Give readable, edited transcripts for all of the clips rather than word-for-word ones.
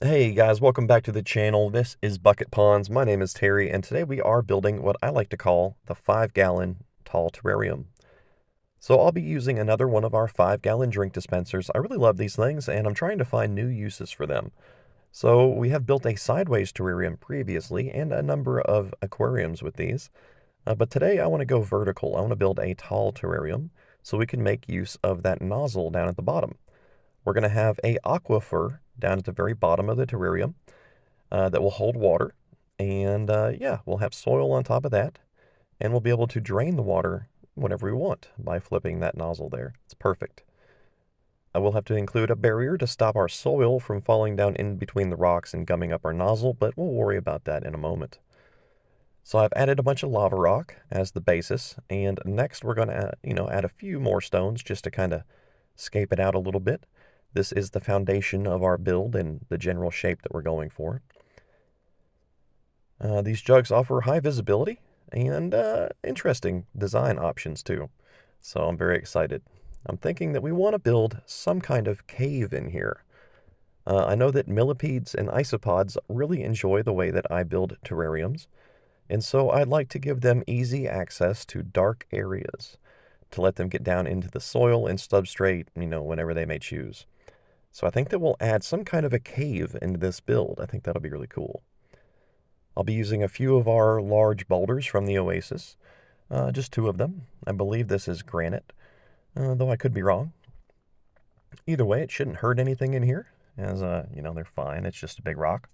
Hey guys, welcome back to the channel. This is BucketPonds. My name is Terry, and today we are building what I like to call the 5-gallon tall terrarium. So I'll be using another one of our 5-gallon drink dispensers. I really love these things, and I'm trying to find new uses for them. So we have built a sideways terrarium previously, and a number of aquariums with these. But today I want to go vertical. I want to build a tall terrarium so we can make use of that nozzle down at the bottom. We're going to have a aquifer down at the very bottom of the terrarium that will hold water. And yeah, we'll have soil on top of that. And we'll be able to drain the water whenever we want by flipping that nozzle there. It's perfect. I will have to include a barrier to stop our soil from falling down in between the rocks and gumming up our nozzle, but we'll worry about that in a moment. So I've added a bunch of lava rock as the basis, and next we're going to, add a few more stones just to kind of scape it out a little bit. This is the foundation of our build and the general shape that we're going for. These jugs offer high visibility and interesting design options too. So I'm very excited. I'm thinking that we want to build some kind of cave in here. I know that millipedes and isopods really enjoy the way that I build terrariums, and so I'd like to give them easy access to dark areas to let them get down into the soil and substrate, whenever they may choose. So I think that we'll add some kind of a cave into this build. I think that'll be really cool. I'll be using a few of our large boulders from the Oasis, just 2 of them. I believe this is granite, though I could be wrong. Either way, it shouldn't hurt anything in here, as, they're fine. It's just a big rock.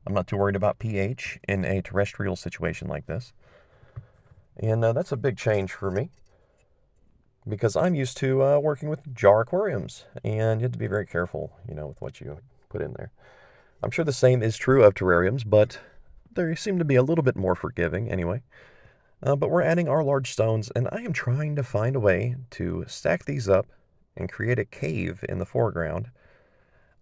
I'm not too worried about pH in a terrestrial situation like this. And that's a big change for me, because I'm used to working with jar aquariums, and you have to be very careful, with what you put in there. I'm sure the same is true of terrariums, but they seem to be a little bit more forgiving anyway. But we're adding our large stones, and I am trying to find a way to stack these up and create a cave in the foreground.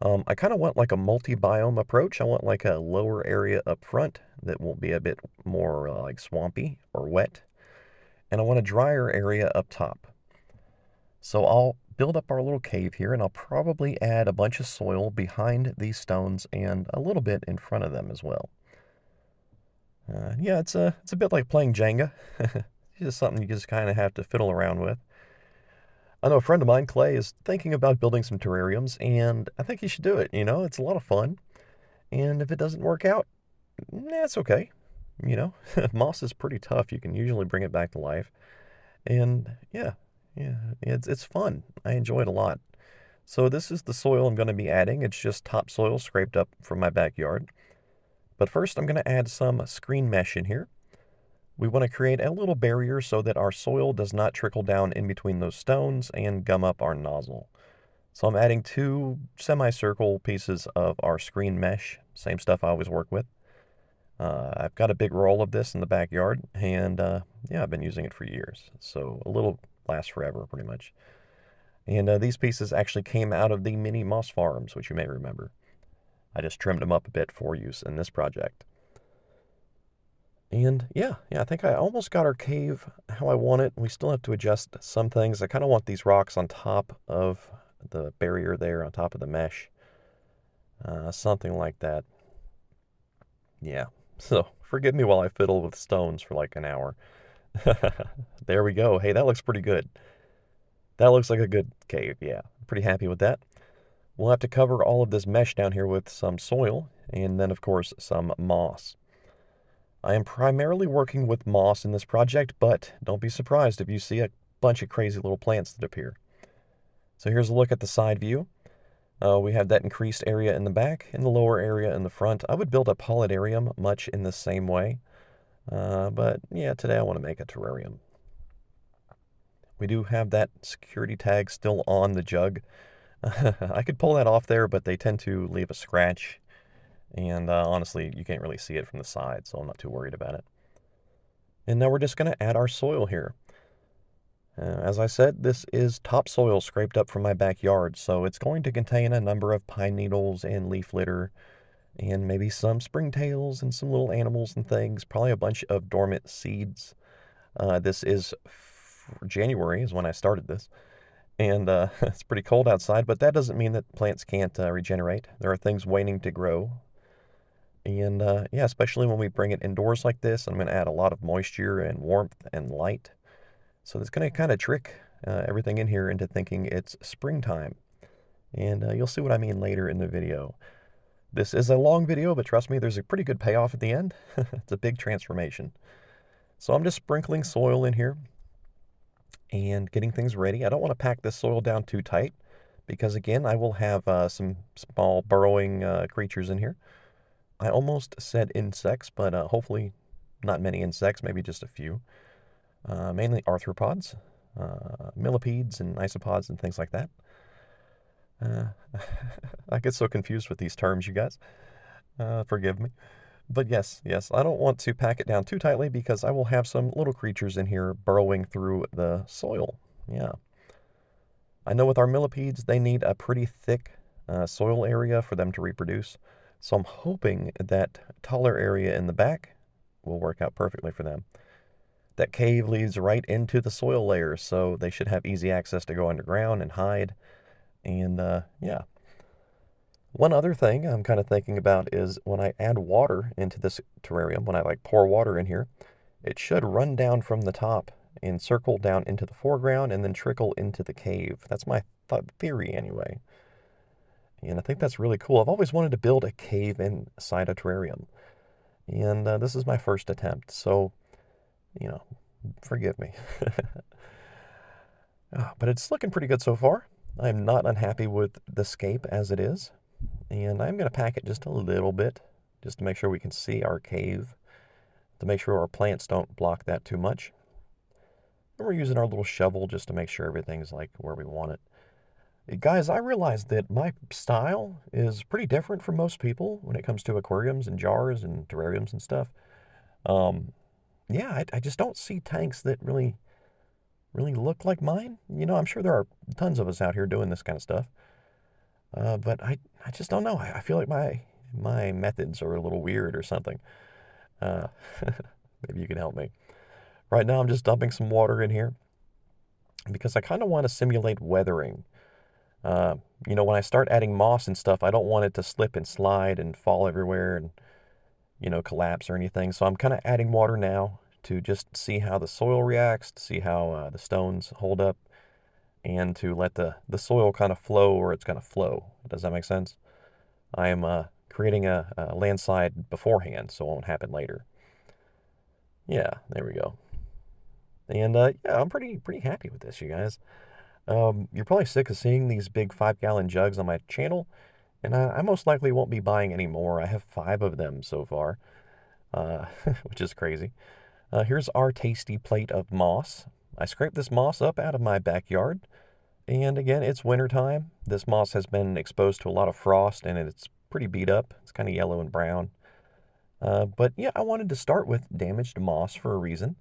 I kind of want like a multi-biome approach. I want like a lower area up front that will be a bit more like swampy or wet, and I want a drier area up top. So I'll build up our little cave here, and I'll probably add a bunch of soil behind these stones and a little bit in front of them as well. Yeah, it's a bit like playing Jenga. It's just something you just kind of have to fiddle around with. I know a friend of mine, Clay, is thinking about building some terrariums, and I think he should do it. It's a lot of fun. And if it doesn't work out, it's okay. Moss is pretty tough. You can usually bring it back to life. And yeah, it's fun. I enjoy it a lot. So this is the soil I'm going to be adding. It's just topsoil scraped up from my backyard. But first I'm going to add some screen mesh in here. We want to create a little barrier so that our soil does not trickle down in between those stones and gum up our nozzle. So I'm adding 2 semicircle pieces of our screen mesh, same stuff I always work with. I've got a big roll of this in the backyard, and yeah, I've been using it for years. So a little lasts forever, pretty much. And these pieces actually came out of the mini moss farms, which you may remember. I just trimmed them up a bit for use in this project. And yeah, I think I almost got our cave how I want it. We still have to adjust some things. I kind of want these rocks on top of the barrier there, on top of the mesh. Something like that. Yeah, so forgive me while I fiddle with stones for like an hour. There we go. Hey, that looks pretty good. That looks like a good cave, yeah. Pretty happy with that. We'll have to cover all of this mesh down here with some soil, and then of course some moss. I am primarily working with moss in this project, but don't be surprised if you see a bunch of crazy little plants that appear. So here's a look at the side view. We have that increased area in the back and the lower area in the front. I would build a polydarium much in the same way, but yeah, today I want to make a terrarium. We do have that security tag still on the jug. I could pull that off there, but they tend to leave a scratch, and honestly, you can't really see it from the side, so I'm not too worried about it. And now we're just going to add our soil here. As I said, this is topsoil scraped up from my backyard, so it's going to contain a number of pine needles and leaf litter, and maybe some springtails and some little animals and things, probably a bunch of dormant seeds. This is January is when I started this, And it's pretty cold outside, but that doesn't mean that plants can't regenerate. There are things waiting to grow. And yeah, especially when we bring it indoors like this, I'm going to add a lot of moisture and warmth and light. So that's going to kind of trick everything in here into thinking it's springtime. And you'll see what I mean later in the video. This is a long video, but trust me, there's a pretty good payoff at the end. It's a big transformation. So I'm just sprinkling soil in here and getting things ready. I don't want to pack this soil down too tight because, again, I will have some small burrowing creatures in here. I almost said insects, but hopefully not many insects, maybe just a few. Mainly arthropods, millipedes and isopods and things like that. I get so confused with these terms, you guys. Forgive me. But yes, I don't want to pack it down too tightly because I will have some little creatures in here burrowing through the soil. Yeah. I know with our millipedes, they need a pretty thick soil area for them to reproduce. So I'm hoping that taller area in the back will work out perfectly for them. That cave leads right into the soil layer, so they should have easy access to go underground and hide. And yeah. One other thing I'm kind of thinking about is when I add water into this terrarium, when I like pour water in here, it should run down from the top and circle down into the foreground and then trickle into the cave. That's my theory anyway. And I think that's really cool. I've always wanted to build a cave inside a terrarium. And this is my first attempt. So, you know, forgive me. But it's looking pretty good so far. I'm not unhappy with the scape as it is. And I'm going to pack it just a little bit, just to make sure we can see our cave, to make sure our plants don't block that too much. And we're using our little shovel just to make sure everything's like where we want it. Guys, I realize that my style is pretty different from most people when it comes to aquariums and jars and terrariums and stuff. Yeah, I just don't see tanks that really look like mine. You know, I'm sure there are tons of us out here doing this kind of stuff. But I just don't know. I feel like my methods are a little weird or something. Maybe you can help me. Right now I'm just dumping some water in here because I kind of want to simulate weathering. You know, when I start adding moss and stuff, I don't want it to slip and slide and fall everywhere and, you know, collapse or anything. So I'm kind of adding water now to just see how the soil reacts, to see how the stones hold up, and to let the soil kind of flow where it's going to flow. Does that make sense? I am creating a landslide beforehand, so it won't happen later. Yeah, there we go. And yeah, I'm pretty happy with this, you guys. You're probably sick of seeing these big 5-gallon jugs on my channel, and I most likely won't be buying any more. I have 5 of them so far, which is crazy. Here's our tasty plate of moss. I scraped this moss up out of my backyard, and again, it's wintertime. This moss has been exposed to a lot of frost, and it's pretty beat up. It's kind of yellow and brown. But yeah, I wanted to start with damaged moss for a reason,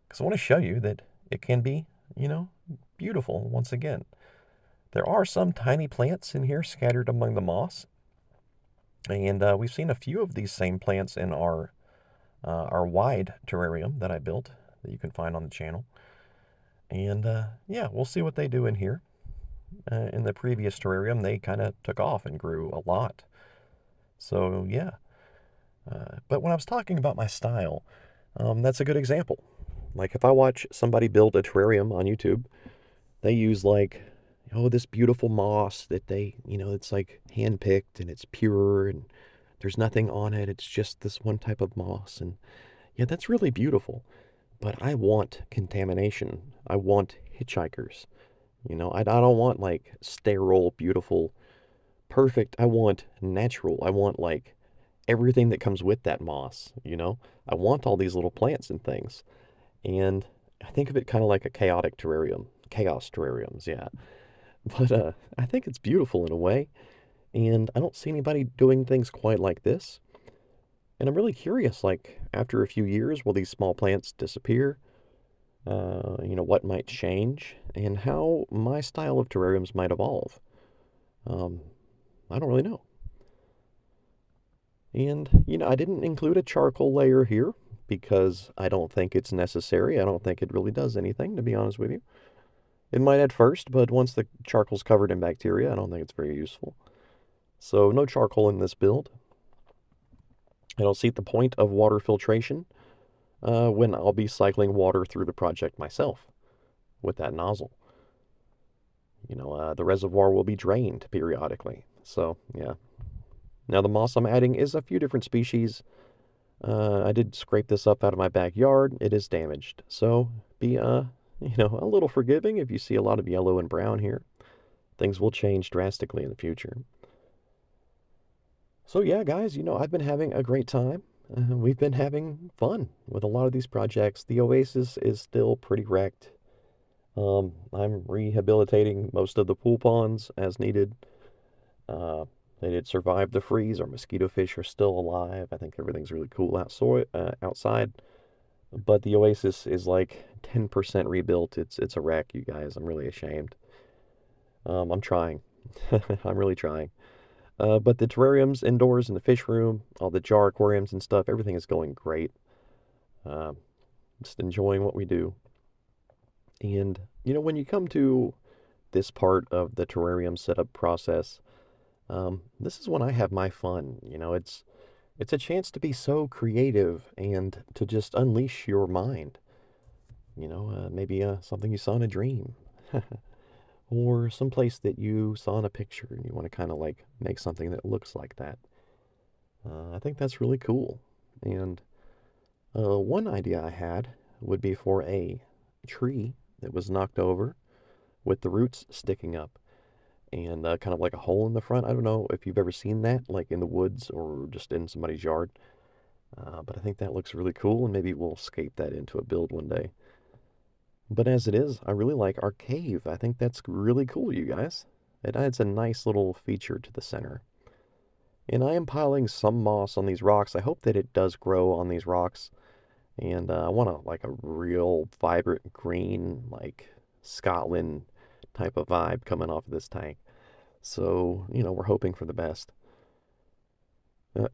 because I want to show you that it can be, you know, beautiful once again. There are some tiny plants in here scattered among the moss, and we've seen a few of these same plants in our wide terrarium that I built that you can find on the channel. And yeah, we'll see what they do in here. In the previous terrarium, they kind of took off and grew a lot. So yeah. But when I was talking about my style, that's a good example. Like if I watch somebody build a terrarium on YouTube, they use like, oh, this beautiful moss that they, you know, it's like hand-picked and it's pure and there's nothing on it. It's just this one type of moss. And yeah, that's really beautiful. But I want contamination. I want hitchhikers. You know, I don't want like sterile, beautiful, perfect. I want natural. I want like everything that comes with that moss, you know? I want all these little plants and things. And I think of it kind of like a chaotic terrarium. Chaos terrariums, yeah. But I think it's beautiful in a way. And I don't see anybody doing things quite like this. And I'm really curious, like, after a few years, will these small plants disappear? You know, what might change? And how my style of terrariums might evolve? I don't really know. And, you know, I didn't include a charcoal layer here because I don't think it's necessary. I don't think it really does anything, to be honest with you. It might at first, but once the charcoal's covered in bacteria, I don't think it's very useful. So no charcoal in this build. I don't see the point of water filtration when I'll be cycling water through the project myself with that nozzle. The reservoir will be drained periodically. So, yeah. Now, the moss I'm adding is a few different species. I did scrape this up out of my backyard. It is damaged. So, be, a little forgiving if you see a lot of yellow and brown here. Things will change drastically in the future. So, yeah, guys, I've been having a great time. We've been having fun with a lot of these projects. The Oasis is still pretty wrecked. I'm rehabilitating most of the pool ponds as needed. Uh, they did survive the freeze. Our mosquito fish are still alive. I think everything's really cool outside. But the Oasis is like 10% rebuilt. It's a wreck, you guys. I'm really ashamed. I'm trying. I'm really trying. But the terrariums indoors in the fish room, all the jar aquariums and stuff, everything is going great. Uh, just enjoying what we do. And, when you come to this part of the terrarium setup process, this is when I have my fun. It's a chance to be so creative and to just unleash your mind. Maybe something you saw in a dream, or someplace that you saw in a picture, and you want to kind of like make something that looks like that. I think that's really cool. And one idea I had would be for a tree that was knocked over with the roots sticking up and kind of like a hole in the front. I don't know if you've ever seen that, like in the woods or just in somebody's yard. But I think that looks really cool, and maybe we'll scape that into a build one day. But as it is, I really like our cave. I think that's really cool, you guys. It adds a nice little feature to the center. And I am piling some moss on these rocks. I hope that it does grow on these rocks. And I want like a real vibrant green, like Scotland type of vibe coming off of this tank. So, we're hoping for the best.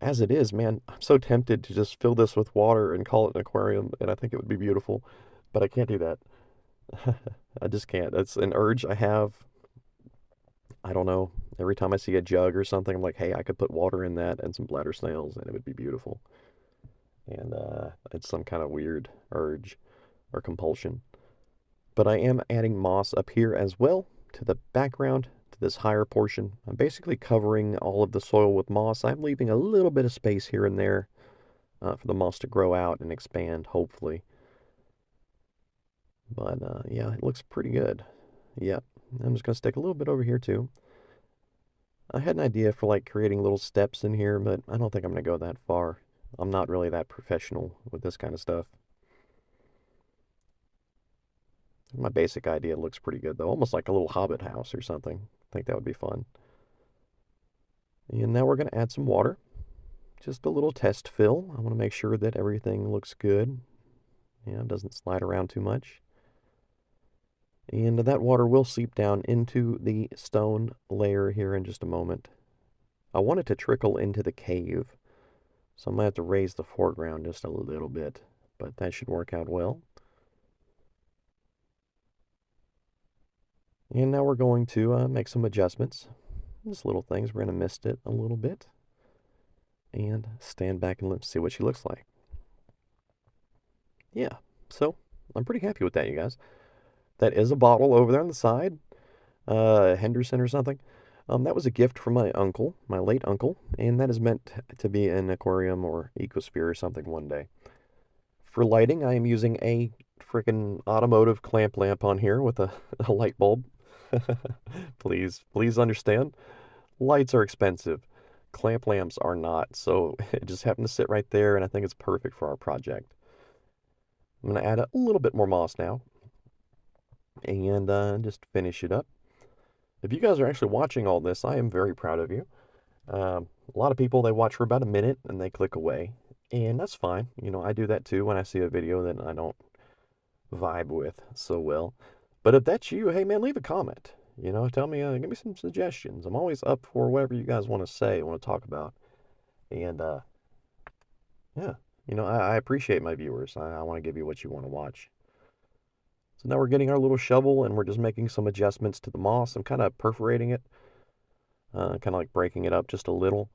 As it is, man, I'm so tempted to just fill this with water and call it an aquarium, and I think it would be beautiful, but I can't do that. I just can't. That's an urge I have. I don't know. Every time I see a jug or something, I'm like, hey, I could put water in that and some bladder snails, and it would be beautiful. And it's some kind of weird urge or compulsion. But I am adding moss up here as well to the background, to this higher portion. I'm basically covering all of the soil with moss. I'm leaving a little bit of space here and there for the moss to grow out and expand, hopefully. But yeah, it looks pretty good. Yep. I'm just going to stick a little bit over here too. I had an idea for like creating little steps in here, but I don't think I'm going to go that far. I'm not really that professional with this kind of stuff. My basic idea looks pretty good though, almost like a little hobbit house or something. I think that would be fun. And now we're going to add some water. Just a little test fill. I want to make sure that everything looks good. Yeah, it doesn't slide around too much. And that water will seep down into the stone layer here in just a moment. I want it to trickle into the cave, so I'm going to have to raise the foreground just a little bit, but that should work out well. And now we're going to make some adjustments. Just little things. We're going to mist it a little bit and stand back and let's see what she looks like. Yeah, so I'm pretty happy with that, you guys. That is a bottle over there on the side, Henderson or something. That was a gift from my uncle, my late uncle, and that is meant to be an aquarium or ecosphere or something one day. For lighting, I am using a freaking automotive clamp lamp on here with a light bulb. Please understand. Lights are expensive. Clamp lamps are not, so it just happened to sit right there, and I think it's perfect for our project. I'm going to add a little bit more moss now, and just finish it up. If you guys are actually watching all this, I am very proud of you. A lot of people, they watch for about a minute, and they click away, and that's fine. I do that too when I see a video that I don't vibe with so well. But if that's you, hey man, leave a comment. Tell me, give me some suggestions. I'm always up for whatever you guys want to say, want to talk about. And yeah, I appreciate my viewers. I want to give you what you want to watch. So now we're getting our little shovel and we're just making some adjustments to the moss. I'm kind of perforating it, kind of like breaking it up just a little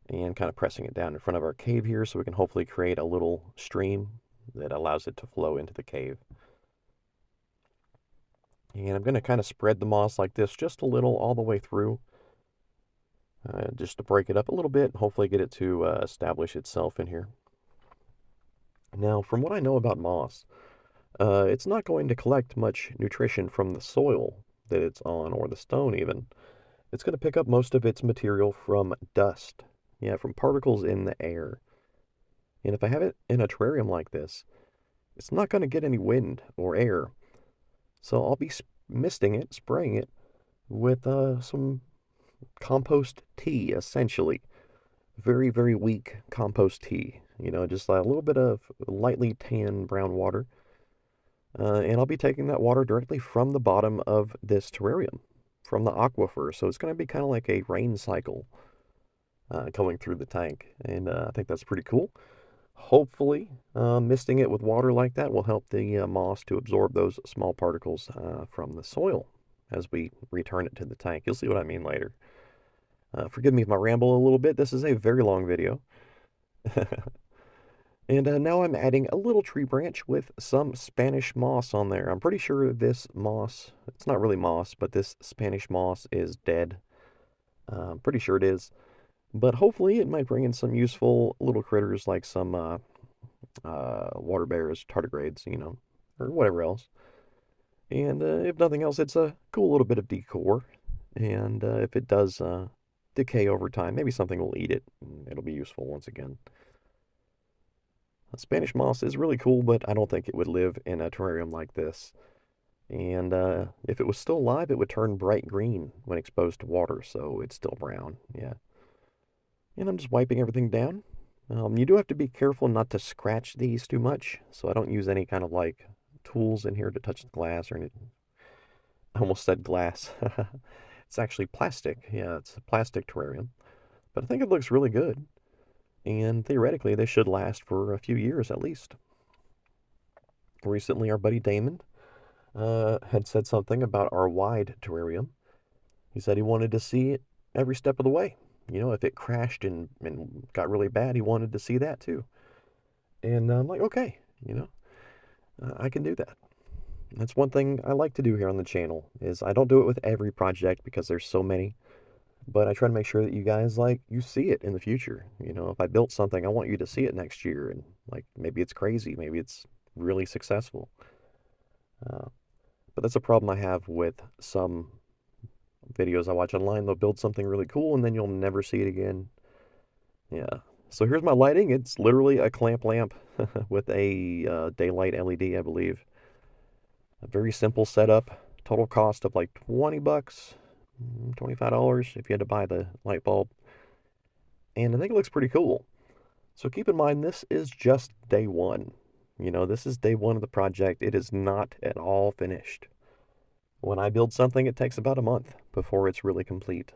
and kind of pressing it down in front of our cave here so we can hopefully create a little stream that allows it to flow into the cave. And I'm going to kind of spread the moss like this just a little all the way through, just to break it up a little bit and hopefully get it to establish itself in here. Now, from what I know about moss, it's not going to collect much nutrition from the soil that it's on, or the stone even. It's going to pick up most of its material from dust. Yeah, from particles in the air. And if I have it in a terrarium like this, it's not going to get any wind or air. So I'll be misting it, spraying it with some compost tea, essentially. Very, very weak compost tea. You know, just a little bit of lightly tan brown water. And I'll be taking that water directly from the bottom of this terrarium, from the aquifer. So it's going to be kind of like a rain cycle going through the tank. And I think that's pretty cool. Hopefully, misting it with water like that will help the moss to absorb those small particles from the soil as we return it to the tank. You'll see what I mean later. Forgive me if I ramble a little bit. This is a very long video. And now I'm adding a little tree branch with some Spanish moss on there. I'm pretty sure this moss, it's not really moss, but this Spanish moss is dead. I'm pretty sure it is. But hopefully it might bring in some useful little critters like some water bears, tardigrades, you know, or whatever else. And if nothing else, it's a cool little bit of decor. And if it does decay over time, maybe something will eat it. And it'll be useful once again. Spanish moss is really cool, but I don't think it would live in a terrarium like this. And if it was still alive, it would turn bright green when exposed to water, so it's still brown, yeah. And I'm just wiping everything down. You do have to be careful not to scratch these too much, so I don't use any kind of like tools in here to touch the glass or anything. I almost said glass. It's actually plastic. Yeah, it's a plastic terrarium. But I think it looks really good. And theoretically, they should last for a few years at least. Recently, our buddy Damon had said something about our wide terrarium. He said he wanted to see it every step of the way. You know, if it crashed and got really bad, he wanted to see that too. And I'm like, okay, you know, I can do that. That's one thing I like to do here on the channel, is I don't do it with every project because there's so many. But I try to make sure that you guys, like, you see it in the future. You know, if I built something, I want you to see it next year. And, like, maybe it's crazy. Maybe it's really successful. But that's a problem I have with some videos I watch online. They'll build something really cool, and then you'll never see it again. Yeah. So here's my lighting. It's literally a clamp lamp with a daylight LED, I believe. A very simple setup. Total cost of, like, 20 bucks. $25 if you had to buy the light bulb. And I think it looks pretty cool. So keep in mind, this is just day one. You know, this is day one of the project. It is not at all finished. When I build something, it takes about a month before it's really complete.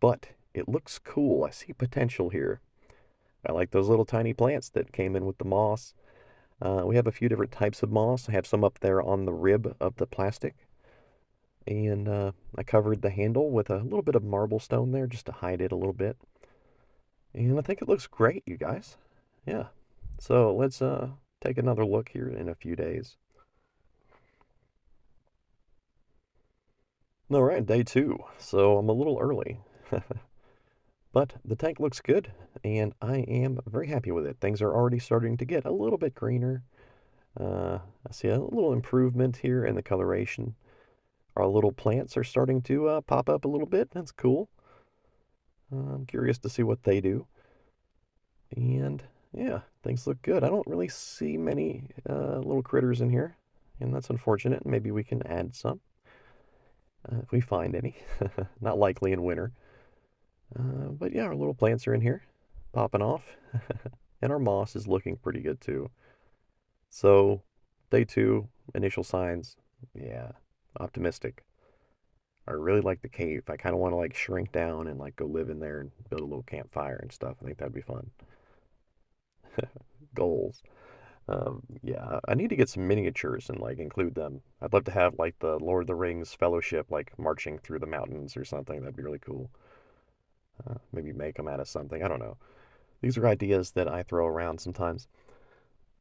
But it looks cool. I see potential here. I like those little tiny plants that came in with the moss. We have a few different types of moss. I have some up there on the rib of the plastic. And I covered the handle with a little bit of marble stone there just to hide it a little bit. And I think it looks great, you guys. Yeah. So let's take another look here in a few days. All right, day 2. So I'm a little early. But the tank looks good, and I am very happy with it. Things are already starting to get a little bit greener. I see a little improvement here in the coloration. Our little plants are starting to pop up a little bit. That's cool. I'm curious to see what they do. And yeah, things look good. I don't really see many little critters in here, and that's unfortunate. Maybe we can add some if we find any. Not likely in winter. But yeah, our little plants are in here, popping off. And our moss is looking pretty good too. So, day 2, initial signs. Yeah, optimistic. I really like the cave. I kind of want to like shrink down and like go live in there and build a little campfire and stuff. I think that'd be fun. Goals. Yeah, I need to get some miniatures and like include them. I'd love to have like the Lord of the Rings fellowship like marching through the mountains or something. That'd be really cool. Maybe make them out of something. I don't know. These are ideas that I throw around sometimes.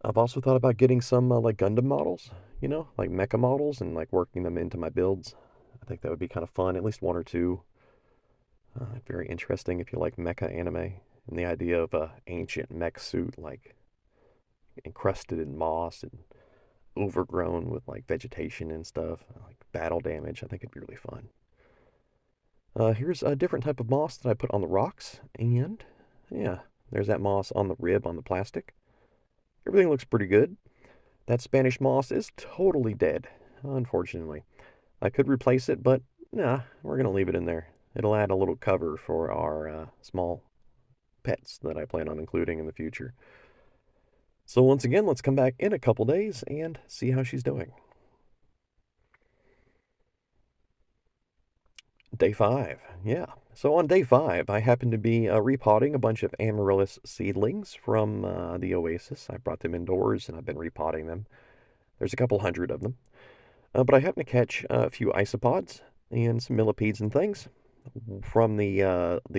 I've also thought about getting some like Gundam models, like mecha models and like working them into my builds. I think that would be kind of fun, at least one or two. Very interesting if you like mecha anime and the idea of a ancient mech suit like encrusted in moss and overgrown with like vegetation and stuff, like battle damage. I think it'd be really fun. Here's a different type of moss that I put on the rocks, and yeah, there's that moss on the rib on the plastic. Everything looks pretty good. That Spanish moss is totally dead, unfortunately. I could replace it, but nah, we're gonna leave it in there. It'll add a little cover for our small pets that I plan on including in the future. So once again, let's come back in a couple days and see how she's doing. Day 5, yeah. So on day 5, I happened to be repotting a bunch of amaryllis seedlings from the oasis. I brought them indoors and I've been repotting them. There's a couple hundred of them. But I happened to catch a few isopods and some millipedes and things from the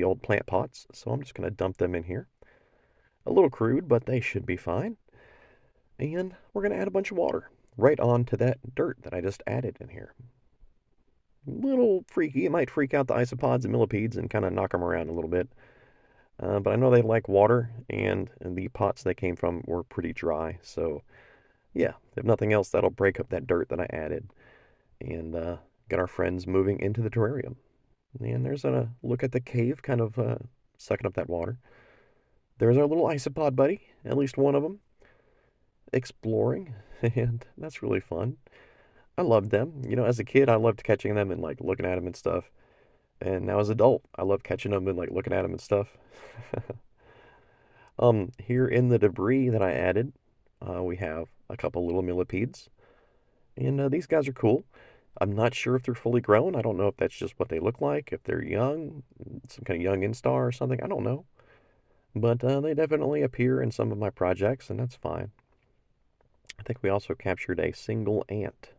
old plant pots. So I'm just going to dump them in here. A little crude, but they should be fine. And we're going to add a bunch of water right onto that dirt that I just added in here. Little freaky. It might freak out the isopods and millipedes and kind of knock them around a little bit. But I know they like water, and the pots they came from were pretty dry. So, yeah, if nothing else, that'll break up that dirt that I added and get our friends moving into the terrarium. And there's a look at the cave, kind of sucking up that water. There's our little isopod buddy, at least one of them, exploring, and that's really fun. I loved them. As a kid, I loved catching them and like looking at them and stuff. And now as an adult, I love catching them and like looking at them and stuff. Here in the debris that I added, we have a couple little millipedes. And these guys are cool. I'm not sure if they're fully grown. I don't know if that's just what they look like, if they're young, some kind of young instar or something. I don't know. But they definitely appear in some of my projects, and that's fine. I think we also captured a single ant,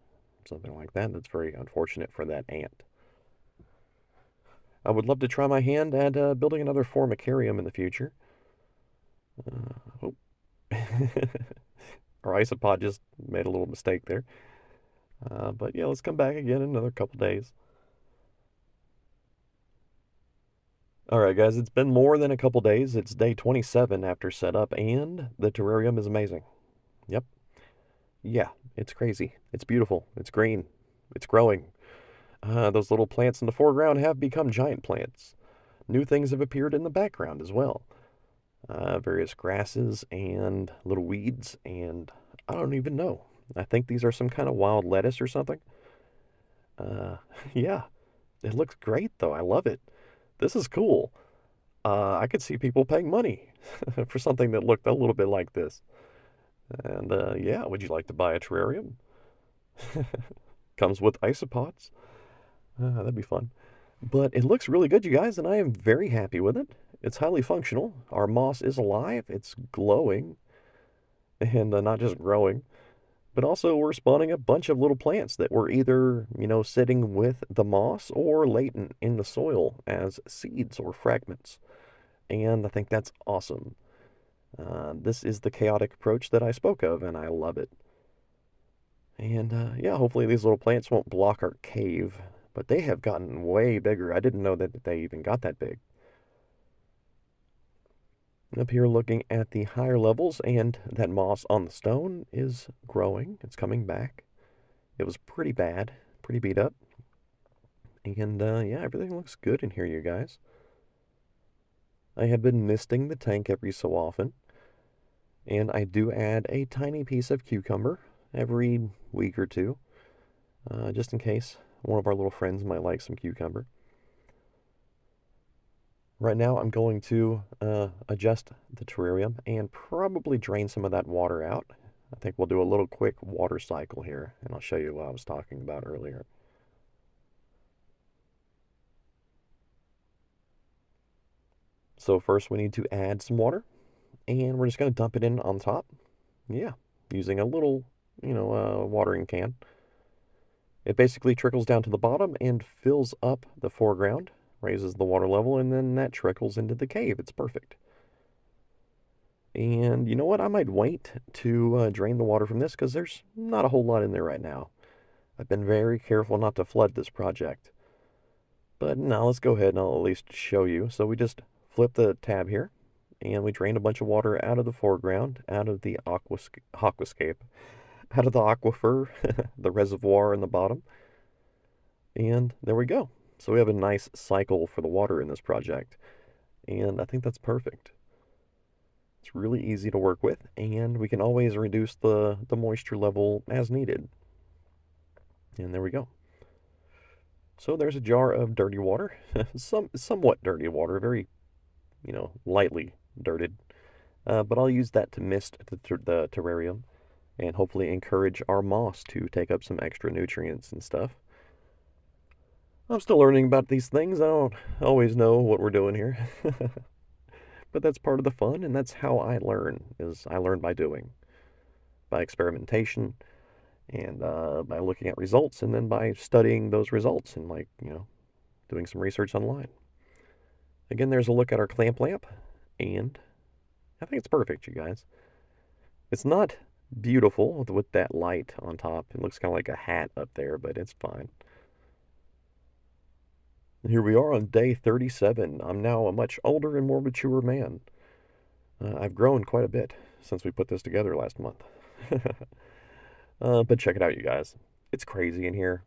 something like that. That's very unfortunate for that ant. I would love to try my hand at building another formicarium in the future. Oh. Our isopod just made a little mistake there. But yeah, let's come back again in another couple days. All right, guys, it's been more than a couple days. It's day 27 after setup, and the terrarium is amazing. Yep. Yeah, it's crazy. It's beautiful. It's green. It's growing. Those little plants in the foreground have become giant plants. New things have appeared in the background as well. Various grasses and little weeds, and I don't even know. I think these are some kind of wild lettuce or something. Yeah, it looks great though. I love it. This is cool. I could see people paying money for something that looked a little bit like this. And yeah, would you like to buy a terrarium? Comes with isopods. That'd be fun. But it looks really good, you guys, and I am very happy with it. It's highly functional. Our moss is alive. It's glowing and not just growing. But also we're spawning a bunch of little plants that were either, sitting with the moss or latent in the soil as seeds or fragments. And I think that's awesome. This is the chaotic approach that I spoke of, and I love it. And yeah, hopefully these little plants won't block our cave, but they have gotten way bigger. I didn't know that they even got that big. Up here looking at the higher levels, and that moss on the stone is growing. It's coming back. It was pretty bad, pretty beat up. And yeah, everything looks good in here, you guys. I have been misting the tank every so often. And I do add a tiny piece of cucumber every week or two, just in case one of our little friends might like some cucumber. Right now, I'm going to adjust the terrarium and probably drain some of that water out. I think we'll do a little quick water cycle here, and I'll show you what I was talking about earlier. So first we need to add some water, and we're just going to dump it in on top. Yeah, using a little, watering can. It basically trickles down to the bottom and fills up the foreground, raises the water level, and then that trickles into the cave. It's perfect. And you know what? I might wait to drain the water from this because there's not a whole lot in there right now. I've been very careful not to flood this project. But now let's go ahead and I'll at least show you. So we just flip the tab here and we drain a bunch of water out of the foreground, out of the aquascape, out of the aquifer, the reservoir in the bottom. And there we go. So we have a nice cycle for the water in this project. And I think that's perfect. It's really easy to work with, and we can always reduce the moisture level as needed. And there we go. So there's a jar of dirty water, somewhat dirty water, very, lightly dirted. But I'll use that to mist the terrarium and hopefully encourage our moss to take up some extra nutrients and stuff. I'm still learning about these things. I don't always know what we're doing here. But that's part of the fun, and that's how I learn, is I learn by doing. By experimentation, and by looking at results, and then by studying those results and, doing some research online. Again, there's a look at our clamp lamp, and I think it's perfect, you guys. It's not beautiful with that light on top. It looks kind of like a hat up there, but it's fine. And here we are on day 37. I'm now a much older and more mature man. I've grown quite a bit since we put this together last month. But check it out, you guys. It's crazy in here.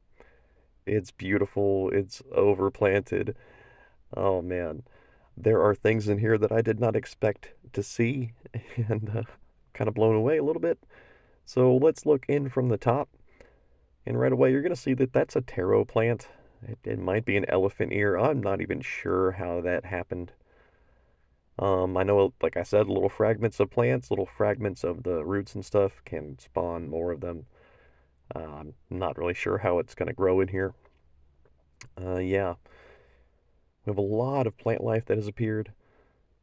It's beautiful. It's overplanted. Oh, man. There are things in here that I did not expect to see, and kind of blown away a little bit. So let's look in from the top. And right away, you're going to see that that's a taro plant. It might be an elephant ear. I'm not even sure how that happened. I know, like I said, little fragments of plants, little fragments of the roots and stuff can spawn more of them. I'm not really sure how it's going to grow in here. Yeah. We have a lot of plant life that has appeared,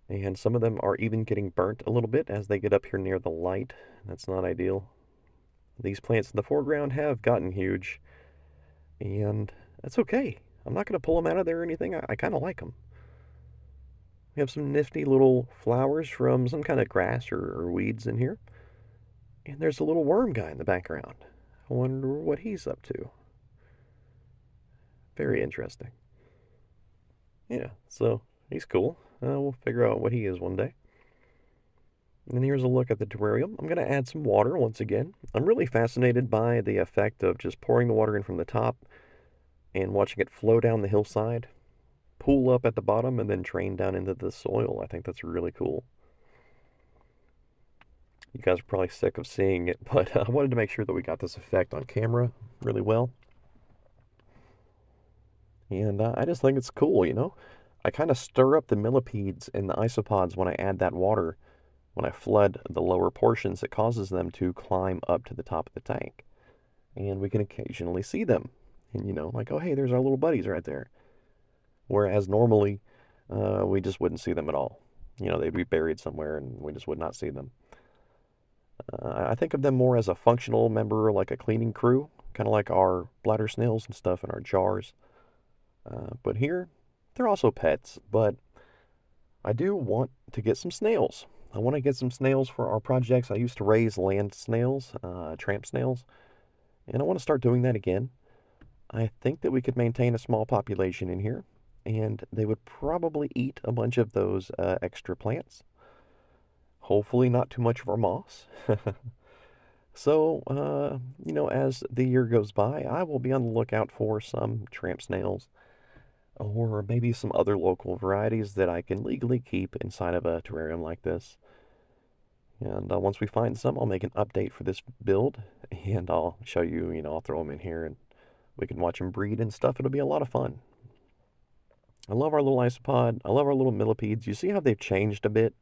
and some of them are even getting burnt a little bit as they get up here near the light. That's not ideal. These plants in the foreground have gotten huge, and that's okay. I'm not going to pull them out of there or anything. I kind of like them. We have some nifty little flowers from some kind of grass or weeds in here. And there's a little worm guy in the background. I wonder what he's up to. Very interesting. Yeah, so he's cool. We'll figure out what he is one day. And here's a look at the terrarium. I'm going to add some water once again. I'm really fascinated by the effect of just pouring the water in from the top and watching it flow down the hillside, pool up at the bottom, and then drain down into the soil. I think that's really cool. You guys are probably sick of seeing it, but I wanted to make sure that we got this effect on camera really well. And I just think it's cool, I kind of stir up the millipedes and the isopods when I add that water. When I flood the lower portions, it causes them to climb up to the top of the tank. And we can occasionally see them. And, like, oh, hey, there's our little buddies right there. Whereas normally, we just wouldn't see them at all. They'd be buried somewhere and we just would not see them. I think of them more as a functional member, like a cleaning crew, kind of like our bladder snails and stuff in our jars. But here, they're also pets, but I do want to get some snails. I want to get some snails for our projects. I used to raise land snails, tramp snails, and I want to start doing that again. I think that we could maintain a small population in here, and they would probably eat a bunch of those extra plants. Hopefully not too much of our moss. So, as the year goes by, I will be on the lookout for some tramp snails, or maybe some other local varieties that I can legally keep inside of a terrarium like this. And once we find some, I'll make an update for this build, and I'll show you, I'll throw them in here, and we can watch them breed and stuff. It'll be a lot of fun. I love our little isopod. I love our little millipedes. You see how they've changed a bit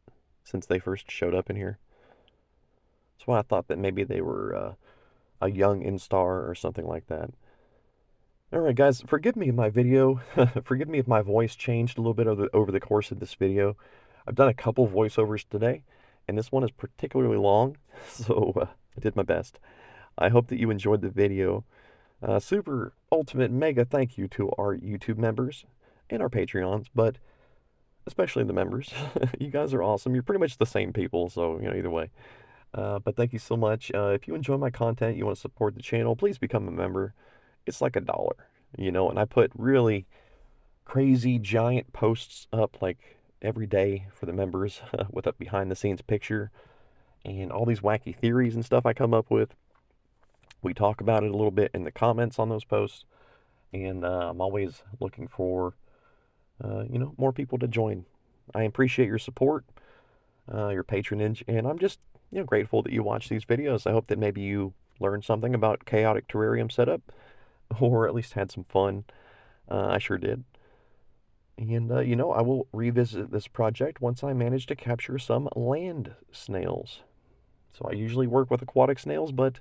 since they first showed up in here? That's why I thought that maybe they were a young instar or something like that. Alright guys, forgive me my video. Forgive me if my voice changed a little bit over the course of this video. I've done a couple voiceovers today, and this one is particularly long, so I did my best. I hope that you enjoyed the video. Super ultimate mega thank you to our YouTube members and our Patreons, but especially the members. You guys are awesome. You're pretty much the same people, so, either way. But thank you so much. If you enjoy my content, you want to support the channel, please become a member. It's like $1, and I put really crazy giant posts up like every day for the members with a behind the scenes picture and all these wacky theories and stuff I come up with. We talk about it a little bit in the comments on those posts, and I'm always looking for, more people to join. I appreciate your support, your patronage, and I'm just, grateful that you watch these videos. I hope that maybe you learned something about chaotic terrarium setup, or at least had some fun. I sure did. And, I will revisit this project once I manage to capture some land snails. So I usually work with aquatic snails, but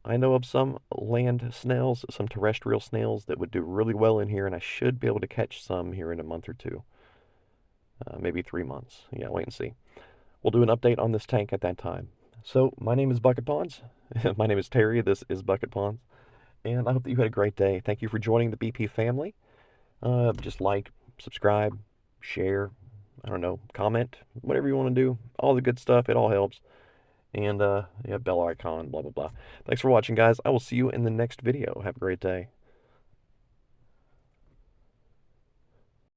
I know of some land snails, some terrestrial snails that would do really well in here, and I should be able to catch some here in a month or two. Maybe 3 months. Yeah, wait and see. We'll do an update on this tank at that time. So, my name is BucketPonds. My name is Terry. This is BucketPonds. And I hope that you had a great day. Thank you for joining the BP family. Just like, subscribe, share, I don't know, comment, whatever you want to do. All the good stuff. It all helps. And, yeah, bell icon, blah, blah, blah. Thanks for watching, guys. I will see you in the next video. Have a great day.